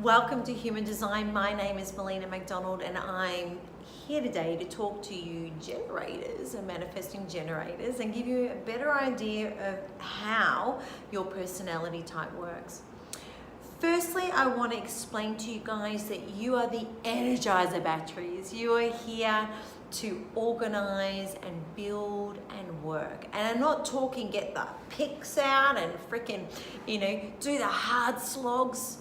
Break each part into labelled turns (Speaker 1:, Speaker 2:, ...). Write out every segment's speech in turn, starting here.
Speaker 1: Welcome to Human Design. My name is Melina McDonald and I'm here today to talk to you generators and manifesting generators and give you a better idea of how your personality type works. Firstly, I want to explain to you guys that you are the energizer batteries. You are here to organize and build and work. And I'm not talking get the picks out and freaking, do the hard slogs.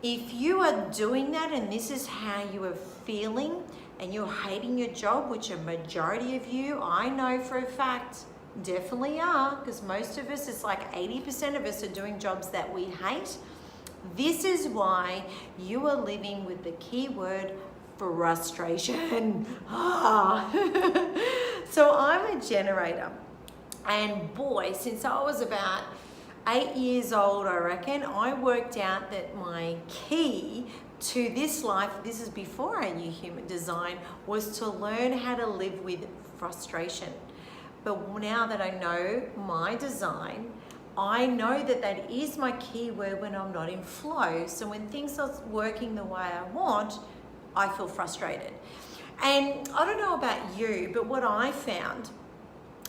Speaker 1: If you are doing that and this is how you are feeling and you're hating your job, which a majority of you, I know for a fact, definitely are, because most of us, it's like 80% of us are doing jobs that we hate. This is why you are living with the keyword frustration. So I'm a generator, and boy, since I was about 8 years old, I reckon, I worked out that my key to this life, this is before I knew human design, was to learn how to live with frustration. But now that I know my design, I know that that is my keyword when I'm not in flow. So when things are working the way I want, I feel frustrated. And I don't know about you, but what I found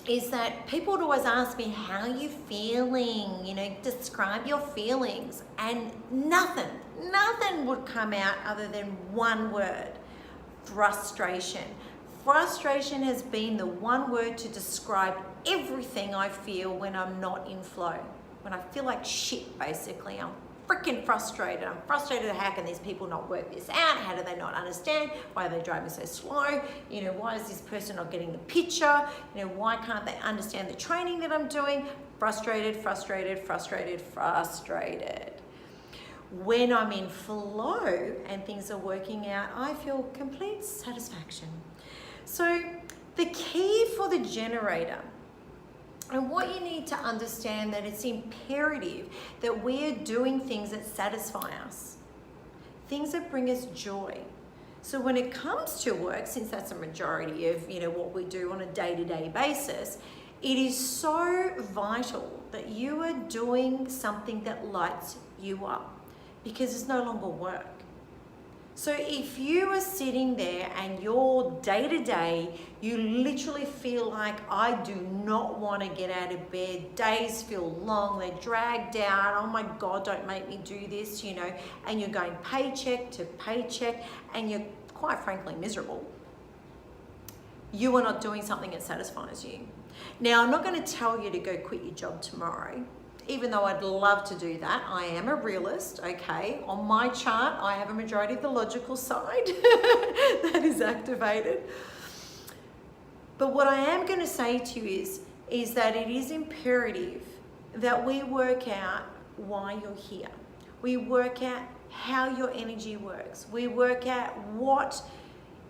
Speaker 1: is that people would always ask me, how are you feeling? Describe your feelings. And nothing would come out other than one word: frustration. Frustration has been the one word to describe everything I feel when I'm not in flow. When I feel like shit, basically. I'm freaking frustrated. I'm frustrated. How can these people not work this out? How do they not understand? Why are they driving so slow? Why is this person not getting the picture? Why can't they understand the training that I'm doing? Frustrated, frustrated, frustrated, frustrated. When I'm in flow and things are working out, I feel complete satisfaction. So the key for the generator, and what you need to understand, that it's imperative that we're doing things that satisfy us, things that bring us joy. So when it comes to work, since that's a majority of what we do on a day-to-day basis, it is so vital that you are doing something that lights you up, because it's no longer work. So if you are sitting there and your day-to-day, you literally feel like, I do not want to get out of bed, days feel long, they're dragged out, oh my God, don't make me do this, and you're going paycheck to paycheck and you're quite frankly miserable, you are not doing something that satisfies you. Now, I'm not going to tell you to go quit your job tomorrow, even though I'd love to do that. I am a realist, okay? On my chart, I have a majority of the logical side that is activated. But what I am going to say to you is that it is imperative that we work out why you're here. We work out how your energy works. We work out what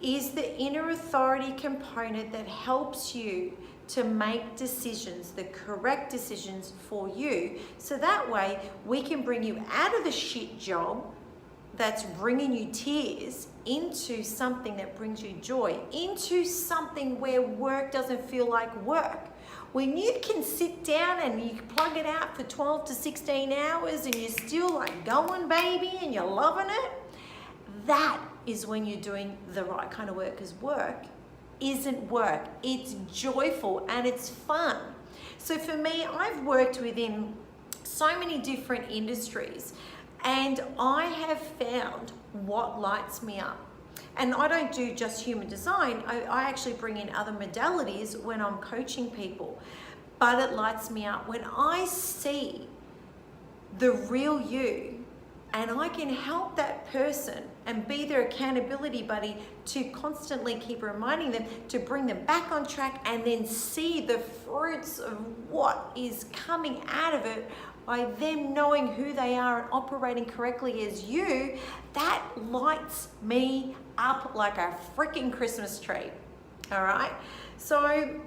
Speaker 1: is the inner authority component that helps you to make decisions, the correct decisions for you. So that way we can bring you out of the shit job that's bringing you tears into something that brings you joy, into something where work doesn't feel like work. When you can sit down and you plug it out for 12 to 16 hours and you're still like going, baby, and you're loving it, that is when you're doing the right kind of work, because work isn't work. It's joyful and it's fun. So for me, I've worked within so many different industries and I have found what lights me up. And I don't do just human design. I actually bring in other modalities when I'm coaching people. But it lights me up when I see the real you, and I can help that person and be their accountability buddy to constantly keep reminding them to bring them back on track, and then see the fruits of what is coming out of it by them knowing who they are and operating correctly as you. That lights me up like a freaking Christmas tree. All right. So,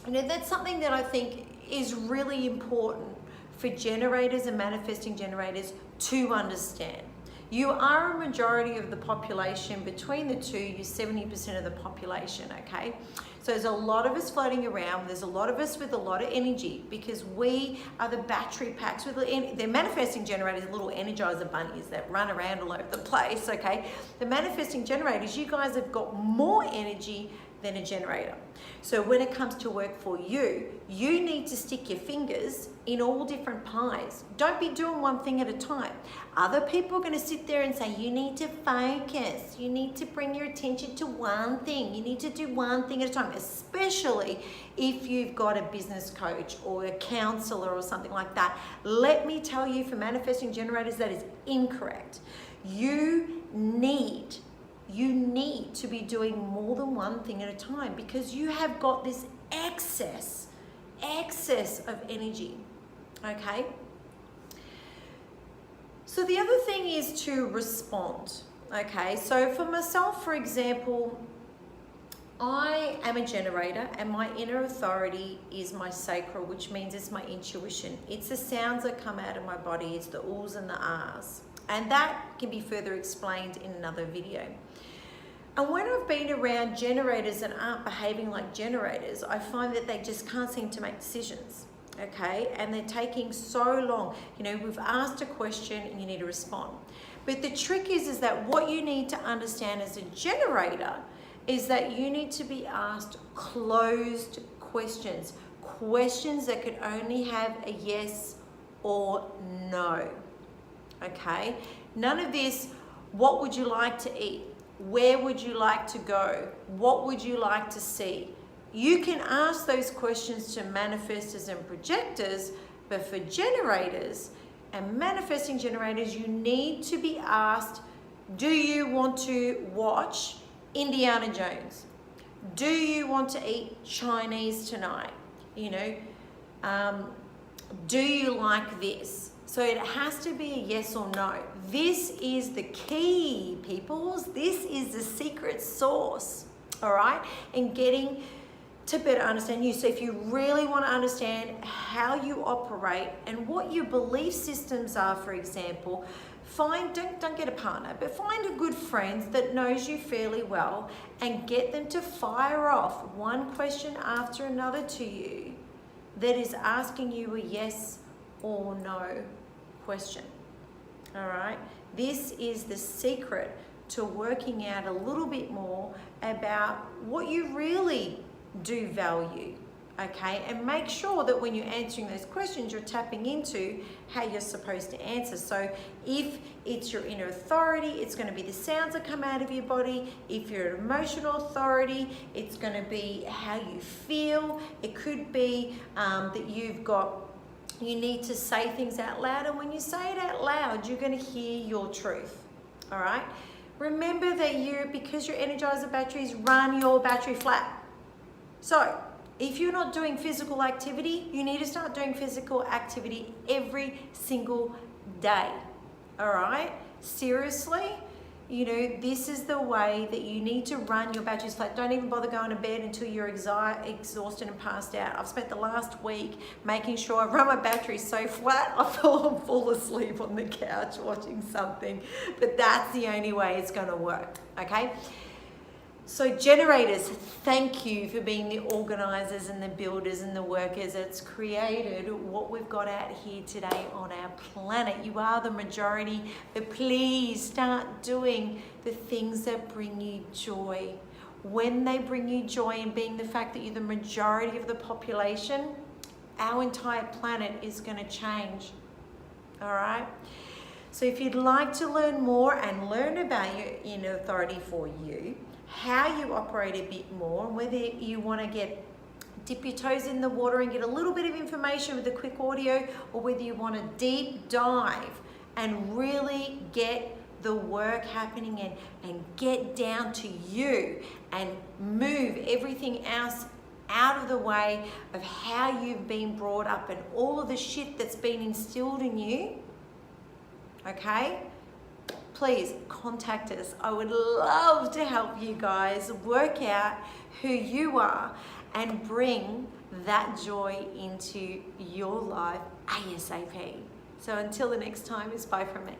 Speaker 1: that's something that I think is really important for generators and manifesting generators to understand. You are a majority of the population. Between the two, you're 70% of the population, okay? So there's a lot of us floating around. There's a lot of us with a lot of energy because we are the battery packs. They're manifesting generators, little energizer bunnies that run around all over the place, okay? The manifesting generators, you guys have got more energy than a generator. So when it comes to work for you, you need to stick your fingers in all different pies. Don't be doing one thing at a time. Other people are going to sit there and say, you need to focus. You need to bring your attention to one thing. You need to do one thing at a time, especially if you've got a business coach or a counselor or something like that. Let me tell you, for manifesting generators, that is incorrect. You need to be doing more than one thing at a time because you have got this excess of energy, okay? So the other thing is to respond, okay? So for myself, for example, I am a generator and my inner authority is my sacral, which means it's my intuition. It's the sounds that come out of my body. It's the oohs and the ahs. And that can be further explained in another video. And when I've been around generators that aren't behaving like generators, I find that they just can't seem to make decisions, okay? And they're taking so long. You know, we've asked a question and you need to respond. But the trick is that what you need to understand as a generator is that you need to be asked closed questions, questions that could only have a yes or no, okay? None of this, what would you like to eat? Where would you like to go? What would you like to see? You can ask those questions to manifestors and projectors, but for generators and manifesting generators, you need to be asked, do you want to watch Indiana Jones? Do you want to eat Chinese tonight? You know, do you like this? So it has to be a yes or no. This is the key, peoples. This is the secret sauce, all right? And getting to better understand you. So if you really want to understand how you operate and what your belief systems are, for example, don't get a partner, but find a good friend that knows you fairly well and get them to fire off one question after another to you that is asking you a yes or no question, all right? This is the secret to working out a little bit more about what you really do value, okay? And make sure that when you're answering those questions, you're tapping into how you're supposed to answer. So if it's your inner authority, it's going to be the sounds that come out of your body. If you're an emotional authority, it's going to be how you feel. It could be that you need to say things out loud, and when you say it out loud, you're going to hear your truth, all right? Remember that because your energizer batteries run your battery flat. So if you're not doing physical activity, you need to start doing physical activity every single day, all right? Seriously, you know, this is the way that you need to run your batteries flat. Don't even bother going to bed until you're exhausted and passed out. I've spent the last week making sure I run my batteries so flat I fall asleep on the couch watching something. But that's the only way it's going to work, okay? So generators, thank you for being the organizers and the builders and the workers that's created what we've got out here today on our planet. You are the majority, but please start doing the things that bring you joy. When they bring you joy, and being the fact that you're the majority of the population, our entire planet is going to change, all right? So if you'd like to learn more and learn about your inner authority for you, how you operate a bit more, whether you want to dip your toes in the water and get a little bit of information with a quick audio, or whether you want to deep dive and really get the work happening and get down to you and move everything else out of the way of how you've been brought up and all of the shit that's been instilled in you, okay? Please contact us. I would love to help you guys work out who you are and bring that joy into your life ASAP. So until the next time, it's bye from me.